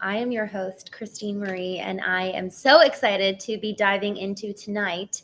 I am your host, Christine Marie, and I am so excited to be diving into tonight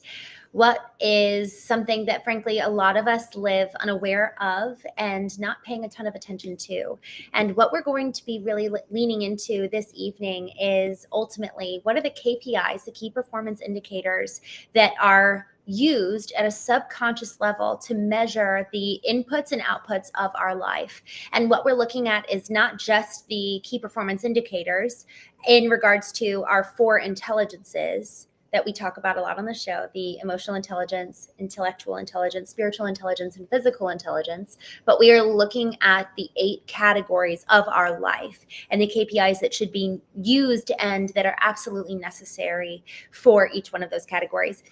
what is something that, frankly, a lot of us live unaware of and not paying a ton of attention to. And what we're going to be really leaning into this evening is ultimately what are the KPIs, the key performance indicators that are used at a subconscious level to measure the inputs and outputs of our life. And what we're looking at is not just the key performance indicators in regards to our four intelligences that we talk about a lot on the show: the emotional intelligence, intellectual intelligence, spiritual intelligence, and physical intelligence. But we are looking at the 8 categories of our life and the KPIs that should be used and that are absolutely necessary for each one of those categories.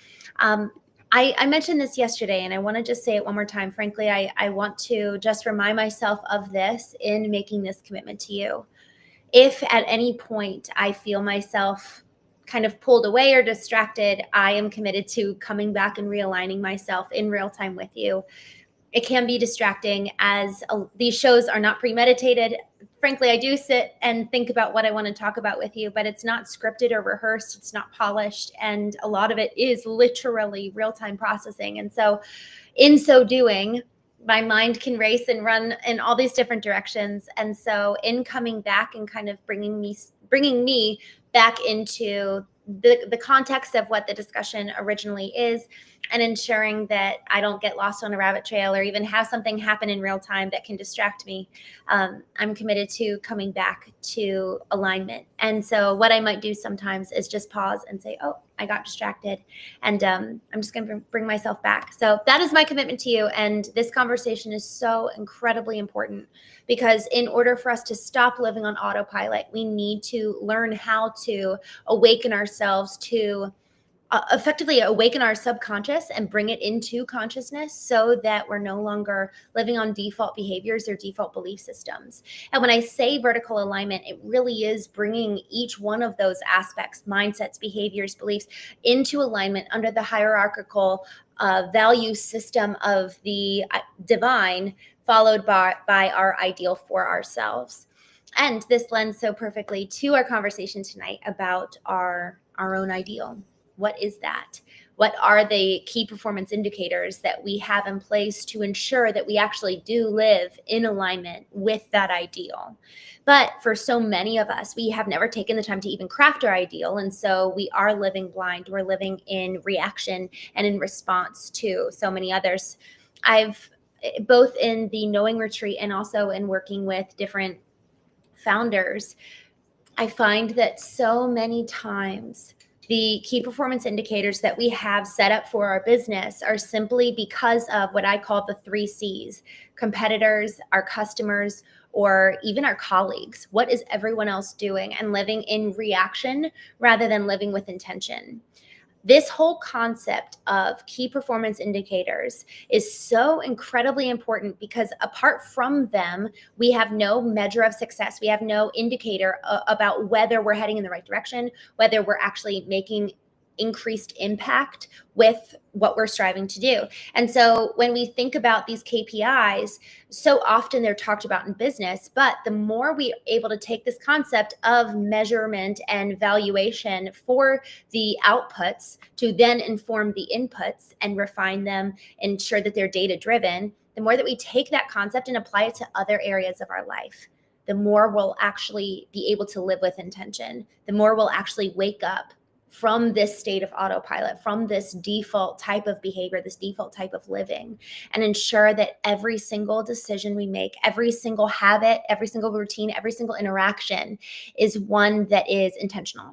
I mentioned this yesterday, and I want to just say it one more time. Frankly, I want to just remind myself of this in making this commitment to you. If at any point I feel myself kind of pulled away or distracted, I am committed to coming back and realigning myself in real time with you. It can be distracting as these shows are not premeditated. Frankly, I do sit and think about what I want to talk about with you, but it's not scripted or rehearsed. It's not polished. And a lot of it is literally real-time processing. And so in so doing, my mind can race and run in all these different directions. And so in coming back and kind of bringing me back into the context of what the discussion originally is, and ensuring that I don't get lost on a rabbit trail or even have something happen in real time that can distract me. I'm committed to coming back to alignment. And so what I might do sometimes is just pause and say, oh, I got distracted. And I'm just going to bring myself back. So that is my commitment to you. And this conversation is so incredibly important because in order for us to stop living on autopilot, we need to learn how to awaken ourselves to effectively awaken our subconscious and bring it into consciousness so that we're no longer living on default behaviors or default belief systems. And when I say vertical alignment, it really is bringing each one of those aspects, mindsets, behaviors, beliefs, into alignment under the hierarchical value system of the divine, followed by our ideal for ourselves. And this lends so perfectly to our conversation tonight about our own ideal. What is that? What are the key performance indicators that we have in place to ensure that we actually do live in alignment with that ideal? But for so many of us, we have never taken the time to even craft our ideal. And so we are living blind. We're living in reaction and in response to so many others. I've both in the Knowing Retreat and also in working with different founders, I find that so many times the key performance indicators that we have set up for our business are simply because of what I call the 3 C's: competitors, our customers, or even our colleagues. What is everyone else doing? And living in reaction rather than living with intention. This whole concept of key performance indicators is so incredibly important because apart from them, we have no measure of success. We have no indicator about whether we're heading in the right direction, whether we're actually making increased impact with what we're striving to do. And so when we think about these KPIs, so often they're talked about in business, but the more we're able to take this concept of measurement and valuation for the outputs to then inform the inputs and refine them, ensure that they're data driven, the more that we take that concept and apply it to other areas of our life, the more we'll actually be able to live with intention, the more we'll actually wake up from this state of autopilot, from this default type of behavior, this default type of living, and ensure that every single decision we make, every single habit, every single routine, every single interaction is one that is intentional.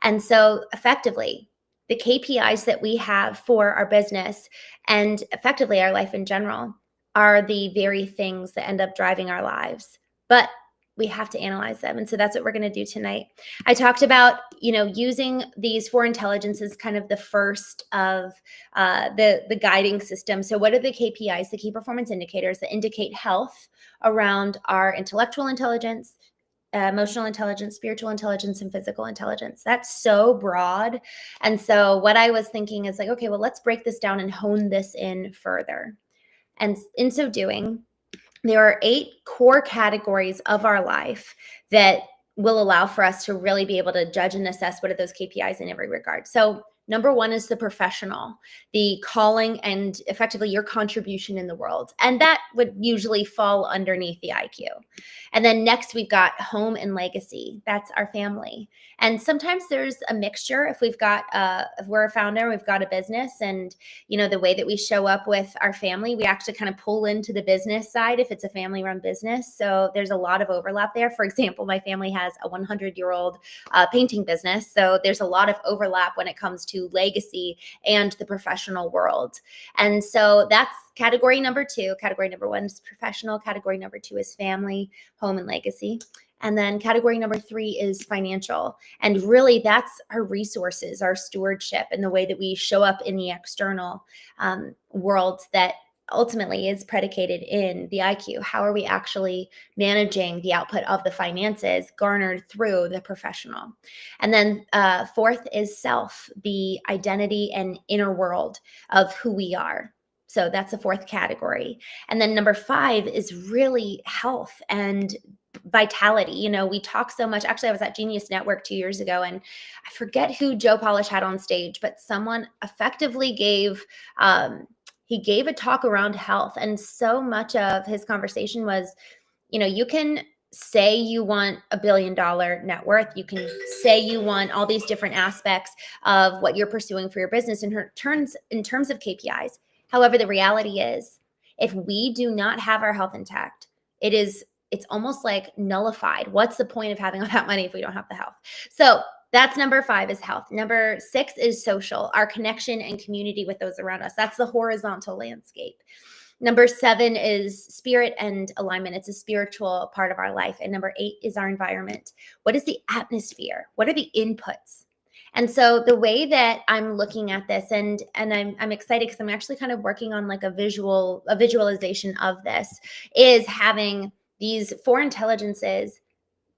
And so effectively, the KPIs that we have for our business and effectively our life in general are the very things that end up driving our lives. But we have to analyze them. And so that's what we're going to do tonight. I talked about, using these 4 intelligences, kind of the first of the guiding system. So what are the KPIs, the key performance indicators that indicate health around our intellectual intelligence, emotional intelligence, spiritual intelligence, and physical intelligence? That's so broad. And so what I was thinking is like, okay, well, let's break this down and hone this in further. And in so doing, there are 8 core categories of our life that will allow for us to really be able to judge and assess what are those KPIs in every regard. So number one is the professional, the calling and effectively your contribution in the world. And that would usually fall underneath the IQ. And then next we've got home and legacy. That's our family. And sometimes there's a mixture. If we're a founder, we've got a business, and the way that we show up with our family, we actually kind of pull into the business side if it's a family run business. So there's a lot of overlap there. For example, my family has a 100-year-old painting business. So there's a lot of overlap when it comes to legacy and the professional world. And so that's category number two. Category number one is professional. Category number two is family, home, and legacy. And then category number three is financial. And really that's our resources, our stewardship, and the way that we show up in the external world that ultimately is predicated in the IQ. How are we actually managing the output of the finances garnered through the professional? And then fourth is self, the identity and inner world of who we are. So that's the fourth category. And then number five is really health and vitality. We talk so much. Actually, I was at Genius Network 2 years ago, and I forget who Joe Polish had on stage, but someone effectively gave he gave a talk around health. And so much of his conversation was, you can say you want $1 billion net worth. You can say you want all these different aspects of what you're pursuing for your business in terms of KPIs. However, the reality is, if we do not have our health intact, it's almost like nullified. What's the point of having all that money if we don't have the health? So that's number five is health. Number six is social, our connection and community with those around us. That's the horizontal landscape. Number seven is spirit and alignment. It's a spiritual part of our life. And number eight is our environment. What is the atmosphere? What are the inputs? And so the way that I'm looking at this, and I'm excited because I'm actually kind of working on like a visualization of this, is having these four intelligences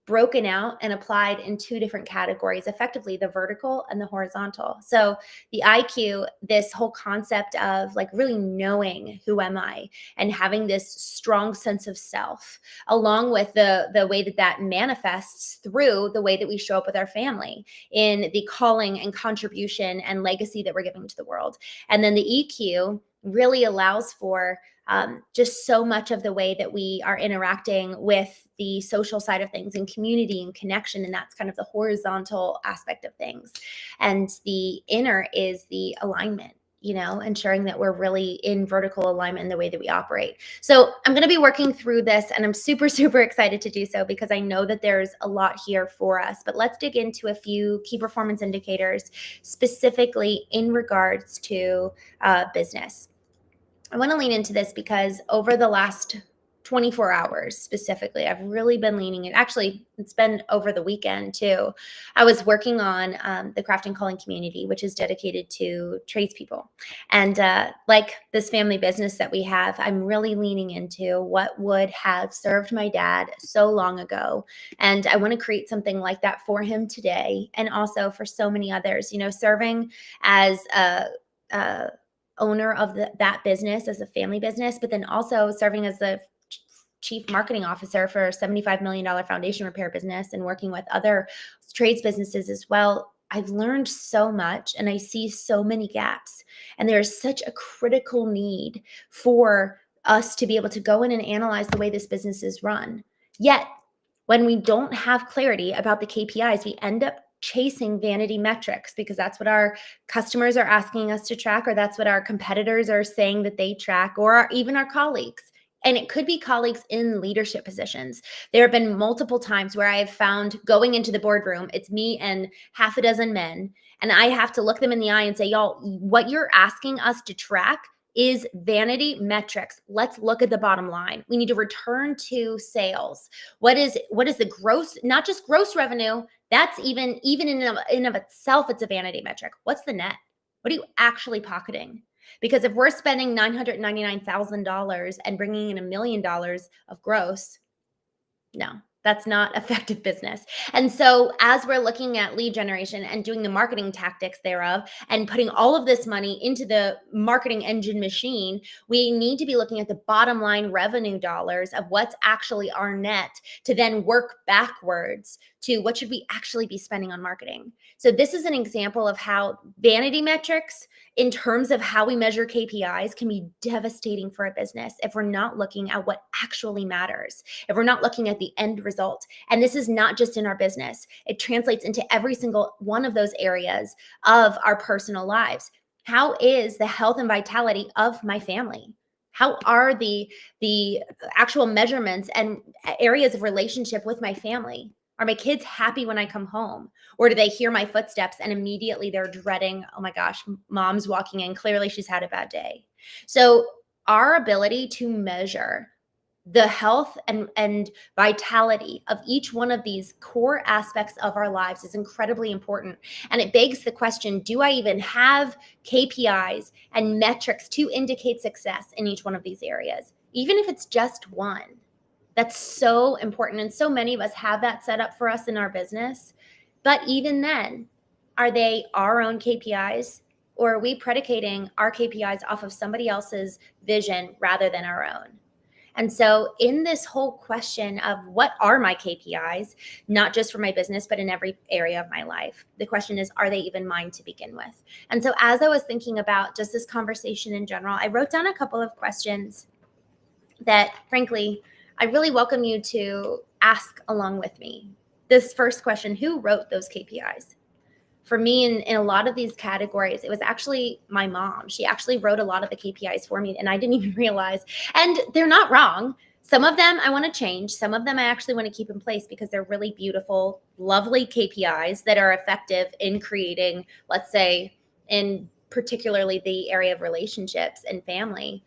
broken out and applied in two different categories, effectively the vertical and the horizontal. So the IQ, this whole concept of like really knowing who am I and having this strong sense of self, along with the way that manifests through the way that we show up with our family in the calling and contribution and legacy that we're giving to the world. And then the EQ really allows for just so much of the way that we are interacting with the social side of things and community and connection. And that's kind of the horizontal aspect of things. And the inner is the alignment, ensuring that we're really in vertical alignment in the way that we operate. So I'm going to be working through this, and I'm super, super excited to do so because I know that there's a lot here for us. But let's dig into a few key performance indicators specifically in regards to business. I want to lean into this because over the last 24 hours specifically, I've really been leaning in. Actually, it's been over the weekend too. I was working on the Craft and Calling community, which is dedicated to tradespeople. And like this family business that we have, I'm really leaning into what would have served my dad so long ago. And I want to create something like that for him today, and also for so many others, serving as a owner of that business as a family business, but then also serving as the chief marketing officer for a $75 million foundation repair business and working with other trades businesses as well. I've learned so much, and I see so many gaps, and there's such a critical need for us to be able to go in and analyze the way this business is run. Yet when we don't have clarity about the KPIs, we end up chasing vanity metrics because that's what our customers are asking us to track, or that's what our competitors are saying that they track, or even our colleagues. And it could be colleagues in leadership positions. There have been multiple times where I have found going into the boardroom, it's me and half a dozen men, and I have to look them in the eye and say, y'all, what you're asking us to track is vanity metrics. Let's look at the bottom line. We need to return to sales. What is the gross, not just gross revenue? That's even in of itself, it's a vanity metric. What's the net? What are you actually pocketing? Because if we're spending $999,000 and bringing in $1 million of gross, no, That's not effective business. And so, as we're looking at lead generation and doing the marketing tactics thereof and putting all of this money into the marketing engine machine, we need to be looking at the bottom line revenue dollars of what's actually our net to then work backwards to what should we actually be spending on marketing. So, this is an example of how vanity metrics, in terms of how we measure KPIs, can be devastating for a business if we're not looking at what actually matters, if we're not looking at the end result. And this is not just in our business, it translates into every single one of those areas of our personal lives. How is the health and vitality of my family? How are the actual measurements and areas of relationship with my family? Are my kids happy when I come home? Or do they hear my footsteps and immediately they're dreading, oh my gosh, mom's walking in. Clearly she's had a bad day. So our ability to measure the health and vitality of each one of these core aspects of our lives is incredibly important. And it begs the question, do I even have KPIs and metrics to indicate success in each one of these areas? Even if it's just one. That's so important. And so many of us have that set up for us in our business. But even then, are they our own KPIs? Or are we predicating our KPIs off of somebody else's vision rather than our own? And so in this whole question of what are my KPIs, not just for my business, but in every area of my life, the question is, are they even mine to begin with? And so as I was thinking about just this conversation in general, I wrote down a couple of questions that, frankly, I really welcome you to ask along with me. This first question, who wrote those KPIs? For me, in a lot of these categories, it was actually my mom. She actually wrote a lot of the KPIs for me, and I didn't even realize. And they're not wrong. Some of them I want to change. Some of them I actually want to keep in place because they're really beautiful, lovely KPIs that are effective in creating, let's say, in particularly the area of relationships and family.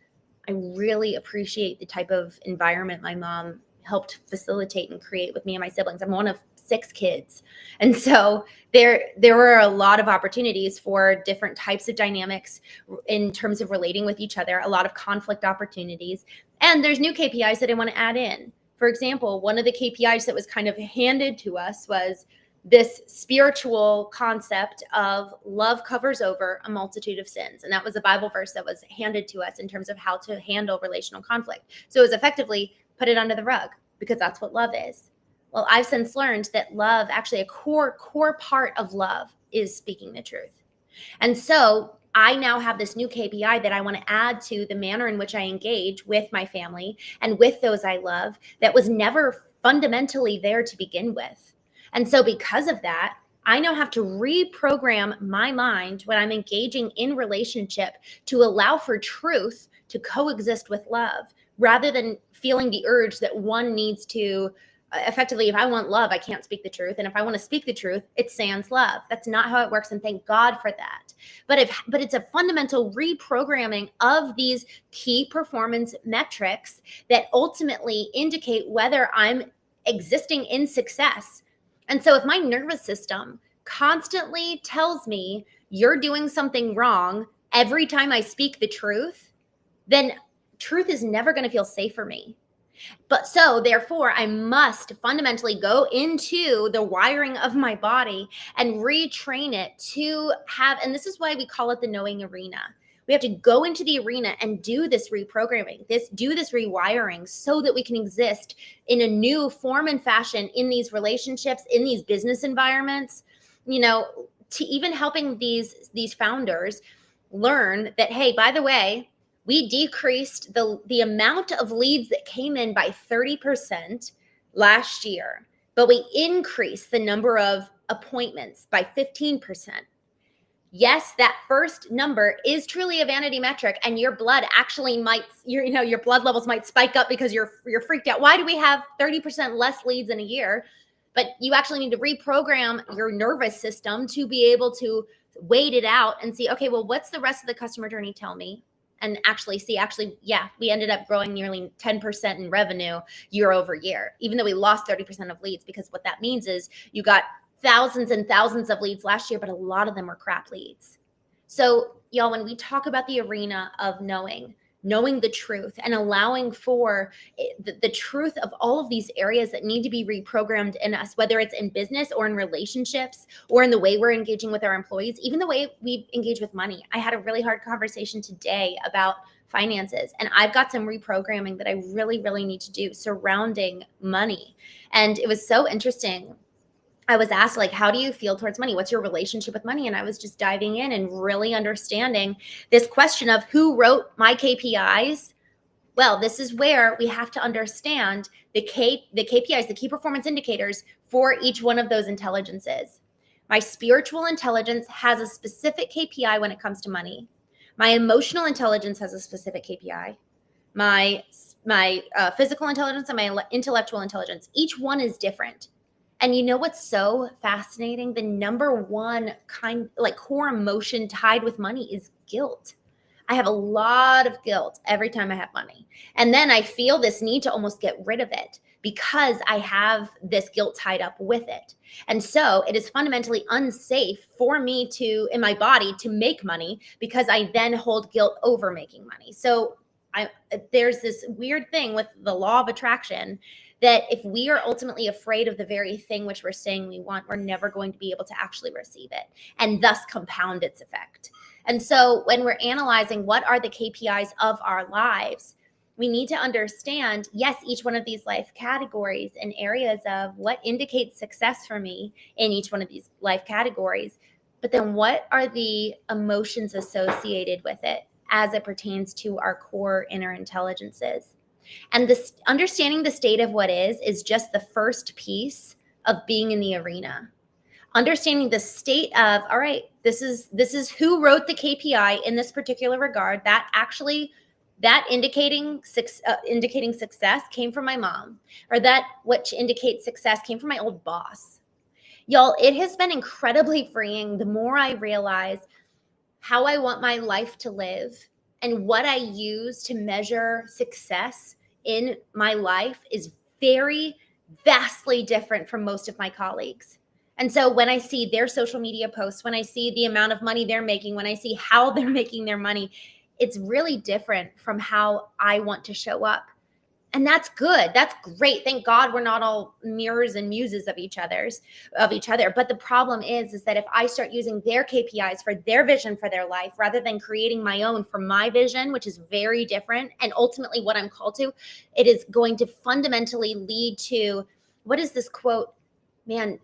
I really appreciate the type of environment my mom helped facilitate and create with me and my siblings. I'm one of 6 kids. And so there were a lot of opportunities for different types of dynamics in terms of relating with each other, a lot of conflict opportunities. And there's new KPIs that I want to add in. For example, one of the KPIs that was kind of handed to us was this spiritual concept of love covers over a multitude of sins. And that was a Bible verse that was handed to us in terms of how to handle relational conflict. So it was effectively put it under the rug because that's what love is. Well, I've since learned that love, actually a core part of love is speaking the truth. And so I now have this new KPI that I want to add to the manner in which I engage with my family and with those I love that was never fundamentally there to begin with. And so because of that, I now have to reprogram my mind when I'm engaging in relationship to allow for truth to coexist with love rather than feeling the urge that one needs to effectively, if I want love, I can't speak the truth. And if I want to speak the truth, it sans love. That's not how it works. And thank God for that. But it's a fundamental reprogramming of these key performance metrics that ultimately indicate whether I'm existing in success. And so if my nervous system constantly tells me you're doing something wrong every time I speak the truth, then truth is never going to feel safe for me. But so therefore, I must fundamentally go into the wiring of my body and retrain it to have, and this is why we call it the knowing arena. We have to go into the arena and do this reprogramming, do this rewiring so that we can exist in a new form and fashion in these relationships, in these business environments, to even helping these founders learn that, hey, by the way, we decreased the amount of leads that came in by 30% last year, but we increased the number of appointments by 15%. Yes, that first number is truly a vanity metric, and your blood actually might, your blood levels might spike up because you're freaked out. Why do we have 30% less leads in a year? But you actually need to reprogram your nervous system to be able to wait it out and see, okay, well, what's the rest of the customer journey tell me? And actually, yeah, we ended up growing nearly 10% in revenue year over year, even though we lost 30% of leads, because what that means is you got thousands and thousands of leads last year, but a lot of them were crap leads. So y'all, when we talk about the arena of knowing, knowing the truth and allowing for the truth of all of these areas that need to be reprogrammed in us, whether it's in business or in relationships or in the way we're engaging with our employees, even the way we engage with money. I had a really hard conversation today about finances, and I've got some reprogramming that I really, really need to do surrounding money. And it was so interesting. I was asked, like, how do you feel towards money? What's your relationship with money? And I was just diving in and really understanding this question of who wrote my KPIs. Well, this is where we have to understand the KPIs, the key performance indicators for each one of those intelligences. My spiritual intelligence has a specific KPI when it comes to money. My emotional intelligence has a specific KPI. My physical intelligence and my intellectual intelligence, each one is different. And you know what's so fascinating? The number one core emotion tied with money is guilt. I have a lot of guilt every time I have money. And then I feel this need to almost get rid of it because I have this guilt tied up with it. And so it is fundamentally unsafe for me in my body to make money because I then hold guilt over making money. So there's this weird thing with the law of attraction that if we are ultimately afraid of the very thing which we're saying we want, we're never going to be able to actually receive it and thus compound its effect. And so when we're analyzing what are the KPIs of our lives, we need to understand, yes, each one of these life categories and areas of what indicates success for me in each one of these life categories, but then what are the emotions associated with it as it pertains to our core inner intelligences. And this understanding the state of what is just the first piece of being in the arena. Understanding the state of, all right, this is who wrote the KPI in this particular regard. That indicating success came from my mom, or that which indicates success came from my old boss. Y'all, it has been incredibly freeing the more I realize how I want my life to live and what I use to measure success in my life is very vastly different from most of my colleagues. And so when I see their social media posts, when I see the amount of money they're making, when I see how they're making their money, it's really different from how I want to show up. And that's good. That's great. Thank God we're not all mirrors and muses of each other. But the problem is that if I start using their KPIs for their vision for their life, rather than creating my own for my vision, which is very different, and ultimately what I'm called to, it is going to fundamentally lead to, what is this quote? Man,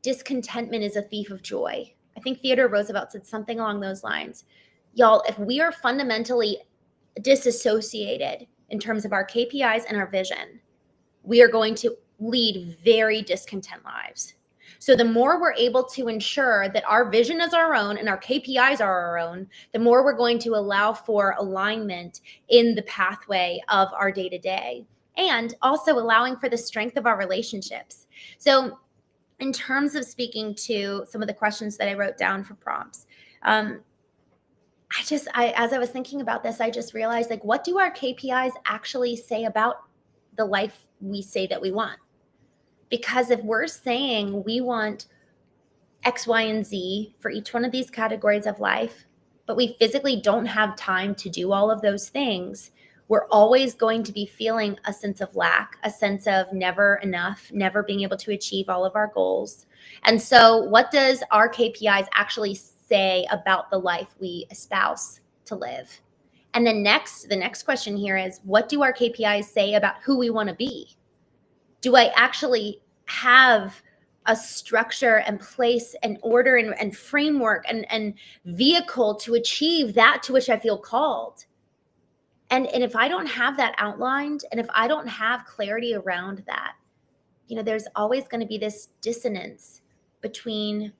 discontentment is a thief of joy. I think Theodore Roosevelt said something along those lines. Y'all, if we are fundamentally disassociated in terms of our KPIs and our vision, we are going to lead very discontent lives. So the more we're able to ensure that our vision is our own and our KPIs are our own, the more we're going to allow for alignment in the pathway of our day-to-day, and also allowing for the strength of our relationships. So in terms of speaking to some of the questions that I wrote down for prompts, as I was thinking about this, I just realized, like, what do our KPIs actually say about the life we say that we want? Because if we're saying we want X, Y, and Z for each one of these categories of life, but we physically don't have time to do all of those things, we're always going to be feeling a sense of lack, a sense of never enough, never being able to achieve all of our goals. And so what does our KPIs actually say about the life we espouse to live? And then the next question here is, what do our KPIs say about who we want to be? Do I actually have a structure and place and order and framework and vehicle to achieve that to which I feel called? And if I don't have that outlined, and if I don't have clarity around that, there's always going to be this dissonance between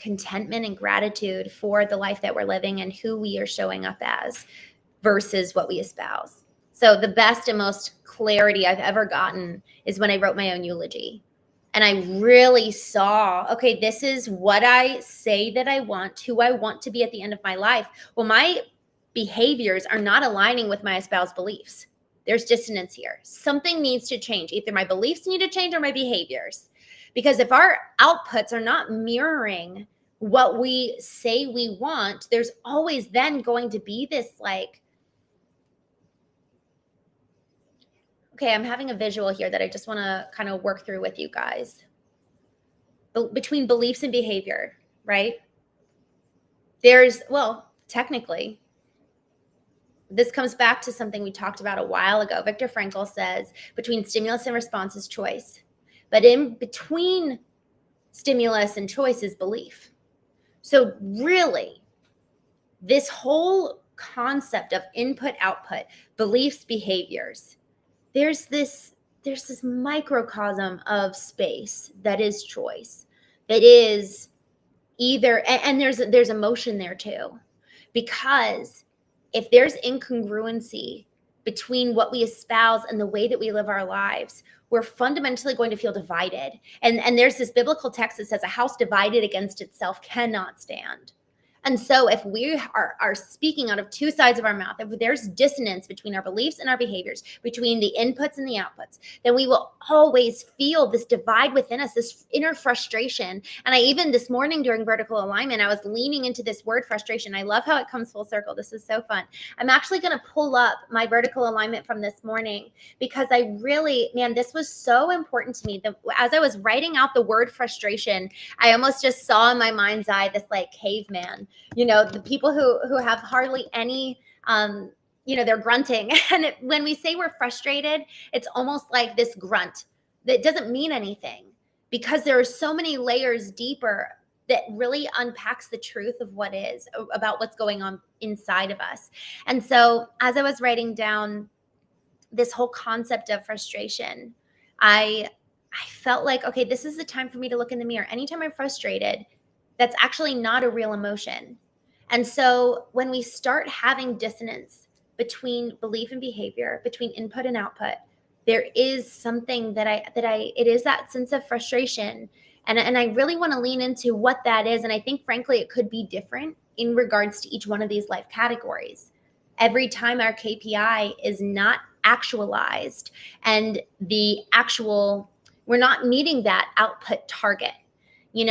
contentment and gratitude for the life that we're living and who we are showing up as versus what we espouse. So the best and most clarity I've ever gotten is when I wrote my own eulogy. And I really saw, okay, this is what I say that I want, who I want to be at the end of my life. Well, my behaviors are not aligning with my espoused beliefs. There's dissonance here. Something needs to change. Either my beliefs need to change or my behaviors. Because if our outputs are not mirroring what we say we want, there's always then going to be this, like, Okay, I'm having a visual here that I just want to kind of work through with you guys. Between beliefs and behavior, right? Technically, this comes back to something we talked about a while ago. Viktor Frankl says between stimulus and response is choice, but in between stimulus and choice is belief. So really, this whole concept of input, output, beliefs, behaviors, there's this microcosm of space that is choice, that is either, and there's emotion there too, because if there's incongruency between what we espouse and the way that we live our lives, we're fundamentally going to feel divided. And there's this biblical text that says a house divided against itself cannot stand. And so if we are speaking out of two sides of our mouth, if there's dissonance between our beliefs and our behaviors, between the inputs and the outputs, then we will always feel this divide within us, this inner frustration. And I even this morning during vertical alignment, I was leaning into this word frustration. I love how it comes full circle. This is so fun. I'm actually going to pull up my vertical alignment from this morning because I really, man, this was so important to me. As I was writing out the word frustration, I almost just saw in my mind's eye this like caveman, the people who have hardly any, they're grunting. And when we say we're frustrated, it's almost like this grunt that doesn't mean anything because there are so many layers deeper that really unpacks the truth of what is about what's going on inside of us. And so as I was writing down this whole concept of frustration, I felt like, okay, this is the time for me to look in the mirror. Anytime I'm frustrated, that's actually not a real emotion. And so when we start having dissonance between belief and behavior, between input and output, there is something it is that sense of frustration. And I really want to lean into what that is. And I think, frankly, it could be different in regards to each one of these life categories. Every time our KPI is not actualized and we're not meeting that output target.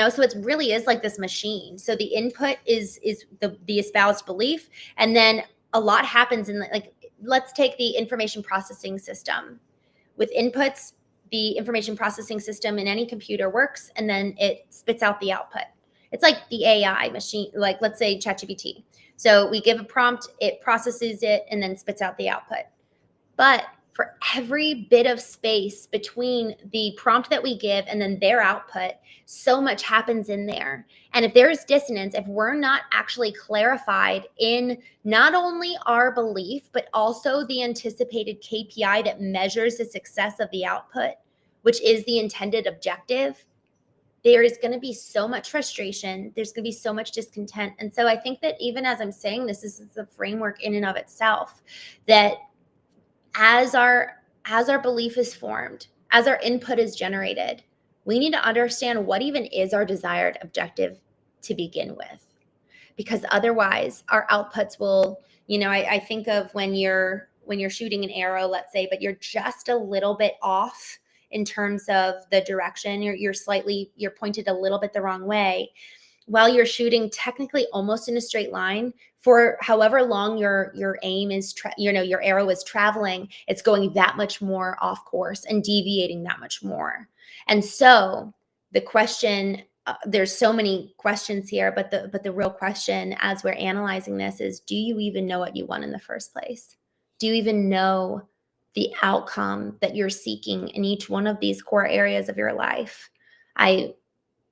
So it really is like this machine. So the input is the espoused belief, and then a lot happens in, like, let's take the information processing system. With inputs, the information processing system in any computer works, and then it spits out the output. It's like the AI machine, like let's say ChatGPT. So we give a prompt, it processes it, and then spits out the output. But for every bit of space between the prompt that we give and then their output, so much happens in there. And if there is dissonance, if we're not actually clarified in not only our belief, but also the anticipated KPI that measures the success of the output, which is the intended objective, there is going to be so much frustration. There's going to be so much discontent. And so I think that even as I'm saying this is a framework in and of itself, that as our belief is formed, as our input is generated, we need to understand what even is our desired objective to begin with. Because otherwise our outputs will, I think of when you're shooting an arrow, let's say, but you're just a little bit off in terms of the direction, you're pointed a little bit the wrong way. While you're shooting technically almost in a straight line, for however long your aim is, your arrow is traveling, it's going that much more off course and deviating that much more. And so the question, there's so many questions here, but the real question as we're analyzing this is, do you even know what you want in the first place? Do you even know the outcome that you're seeking in each one of these core areas of your life? I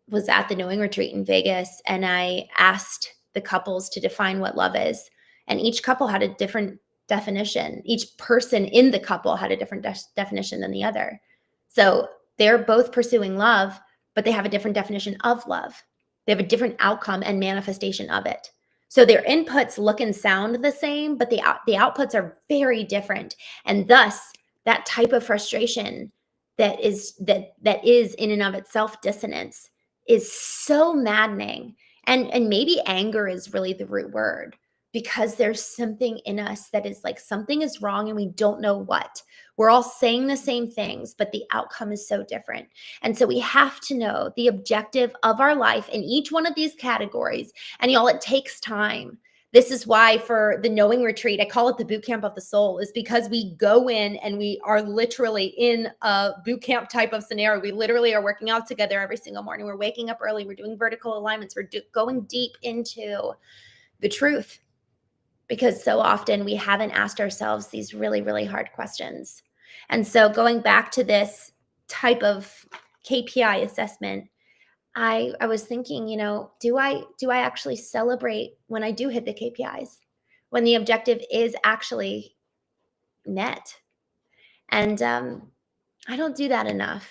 was at the Knowing Retreat in Vegas, and I asked the couples to define what love is. And each couple had a different definition. Each person in the couple had a different definition than the other. So they're both pursuing love, but they have a different definition of love. They have a different outcome and manifestation of it. So their inputs look and sound the same, but the outputs are very different. And thus, that type of frustration that is in and of itself dissonance is so maddening. And maybe anger is really the root word, because there's something in us that is like, something is wrong and we don't know what. We're all saying the same things, but the outcome is so different. And so we have to know the objective of our life in each one of these categories. And y'all, it takes time. This is why for the knowing retreat, I call it the boot camp of the soul, is because we go in and we are literally in a boot camp type of scenario. We literally are working out together every single morning. We're waking up early. We're doing vertical alignments. We're going deep into the truth, because so often we haven't asked ourselves these really, really hard questions. And so going back to this type of KPI assessment, I was thinking, do I actually celebrate when I do hit the KPIs, when the objective is actually met? And I don't do that enough.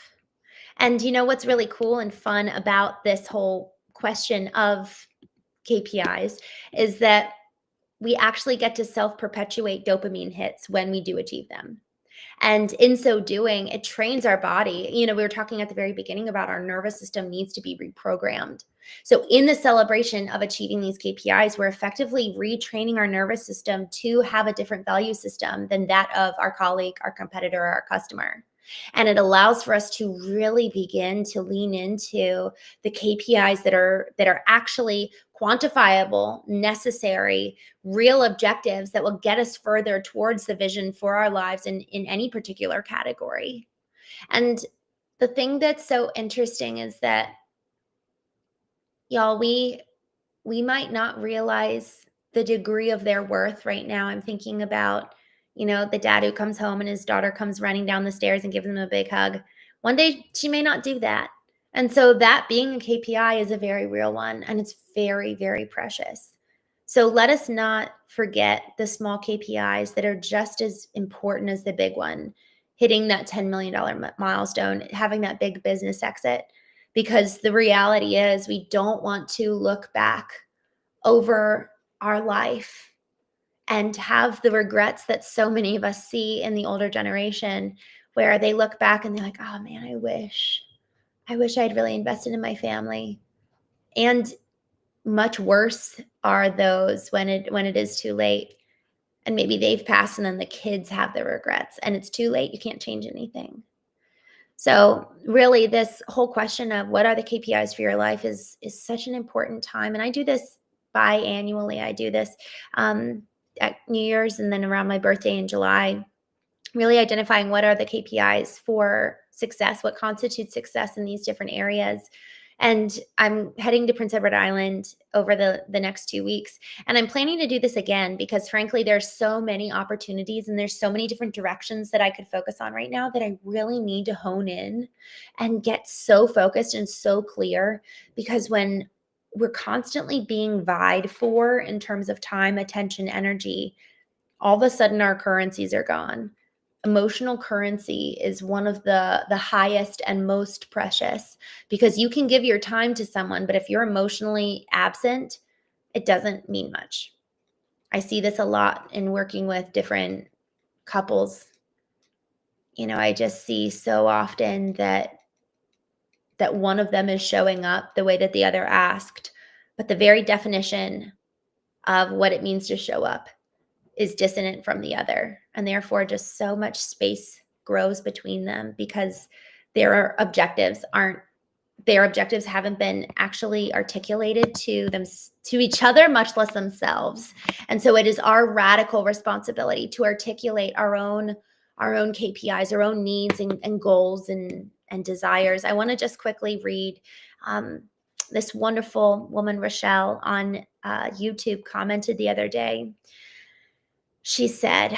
And what's really cool and fun about this whole question of KPIs is that we actually get to self-perpetuate dopamine hits when we do achieve them. And in so doing, it trains our body. We were talking at the very beginning about our nervous system needs to be reprogrammed. So in the celebration of achieving these KPIs, we're effectively retraining our nervous system to have a different value system than that of our colleague, our competitor, or our customer. And it allows for us to really begin to lean into the KPIs that are actually quantifiable, necessary, real objectives that will get us further towards the vision for our lives in any particular category. And the thing that's so interesting is that, y'all, we might not realize the degree of their worth right now. I'm thinking about, the dad who comes home and his daughter comes running down the stairs and gives him a big hug. One day she may not do that. And so that being a KPI is a very real one, and it's very, very precious. So let us not forget the small KPIs that are just as important as the big one, hitting that $10 million milestone, having that big business exit, because the reality is we don't want to look back over our life and have the regrets that so many of us see in the older generation, where they look back and they're like, oh man, I wish I'd really invested in my family. And much worse are those when it is too late, and maybe they've passed and then the kids have the regrets and it's too late. You can't change anything. So really, this whole question of what are the KPIs for your life is such an important time. And I do this biannually. I do this at New Year's and then around my birthday in July, really identifying what are the KPIs for success, what constitutes success in these different areas. And I'm heading to Prince Edward Island over the next 2 weeks. And I'm planning to do this again because frankly, there's so many opportunities and there's so many different directions that I could focus on right now that I really need to hone in and get so focused and so clear. Because when we're constantly being vied for in terms of time, attention, energy, all of a sudden our currencies are gone. Emotional currency is one of the highest and most precious, because you can give your time to someone, but if you're emotionally absent, it doesn't mean much. I see this a lot in working with different couples. I just see so often that one of them is showing up the way that the other asked, but the very definition of what it means to show up is dissonant from the other. And therefore, just so much space grows between them because their objectives haven't been actually articulated to each other, much less themselves. And so it is our radical responsibility to articulate our own KPIs, our own needs and goals and desires. I want to just quickly read this wonderful woman, Rochelle, on YouTube commented the other day. She said,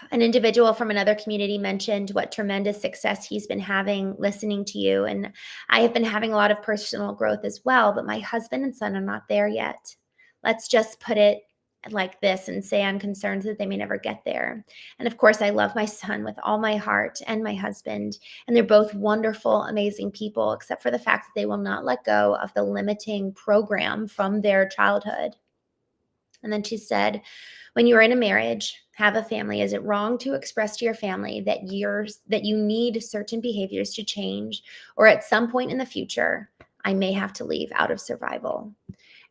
an individual from another community mentioned what tremendous success he's been having listening to you. And I have been having a lot of personal growth as well, but my husband and son are not there yet. Let's just put it like this and say I'm concerned that they may never get there. And of course, I love my son with all my heart and my husband. And they're both wonderful, amazing people, except for the fact that they will not let go of the limiting program from their childhood. And then she said, when you're in a marriage, have a family, is it wrong to express to your family that you need certain behaviors to change, or at some point in the future, I may have to leave out of survival?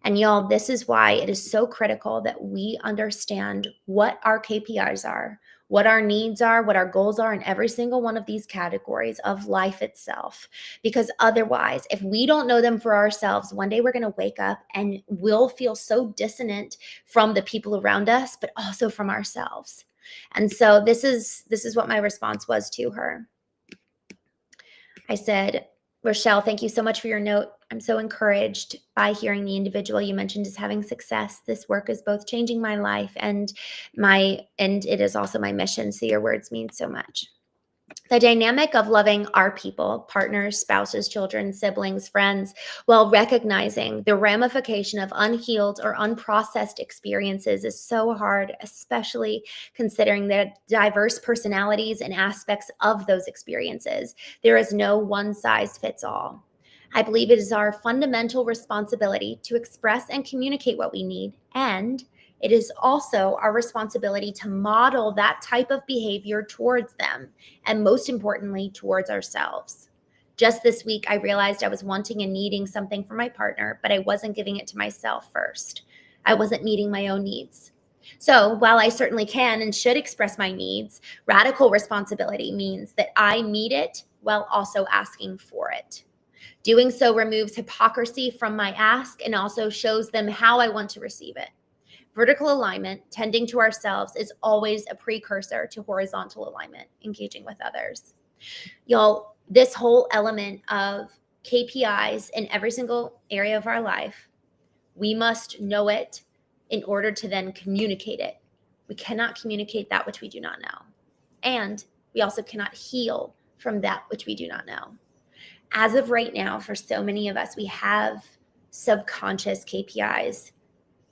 And y'all, this is why it is so critical that we understand what our KPIs are, what our needs are, what our goals are in every single one of these categories of life itself. Because otherwise, if we don't know them for ourselves, one day we're going to wake up and we'll feel so dissonant from the people around us, but also from ourselves. And so this is what my response was to her. I said, Rochelle, thank you so much for your note. I'm so encouraged by hearing the individual you mentioned is having success. This work is both changing my life and it is also my mission. So your words mean so much. The dynamic of loving our people, partners, spouses, children, siblings, friends, while recognizing the ramification of unhealed or unprocessed experiences is so hard, especially considering the diverse personalities and aspects of those experiences. There is no one size fits all. I believe it is our fundamental responsibility to express and communicate what we need, and it is also our responsibility to model that type of behavior towards them, and most importantly, towards ourselves. Just this week, I realized I was wanting and needing something from my partner, but I wasn't giving it to myself first. I wasn't meeting my own needs. So while I certainly can and should express my needs, radical responsibility means that I meet it while also asking for it. Doing so removes hypocrisy from my ask and also shows them how I want to receive it. Vertical alignment, tending to ourselves, is always a precursor to horizontal alignment, engaging with others. Y'all, this whole element of KPIs in every single area of our life, we must know it in order to then communicate it. We cannot communicate that which we do not know. And we also cannot heal from that which we do not know. As of right now, for so many of us, we have subconscious KPIs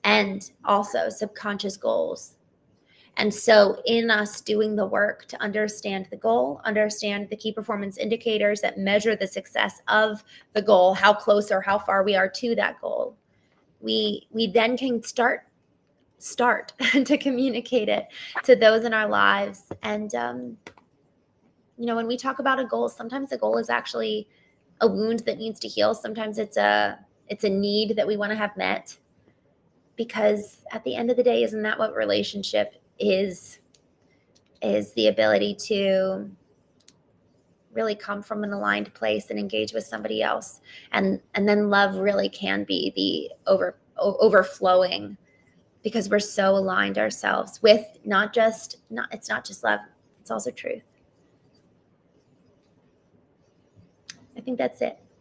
and also subconscious goals. And so in us doing the work to understand the goal, understand the key performance indicators that measure the success of the goal, how close or how far we are to that goal, we then can start to communicate it to those in our lives. And when we talk about a goal, sometimes the goal is actually a wound that needs to heal. Sometimes it's a need that we want to have met. Because at the end of the day, isn't that what relationship is the ability to really come from an aligned place and engage with somebody else. And then love really can be the overflowing, because we're so aligned ourselves with it's not just love, it's also truth. I think that's it.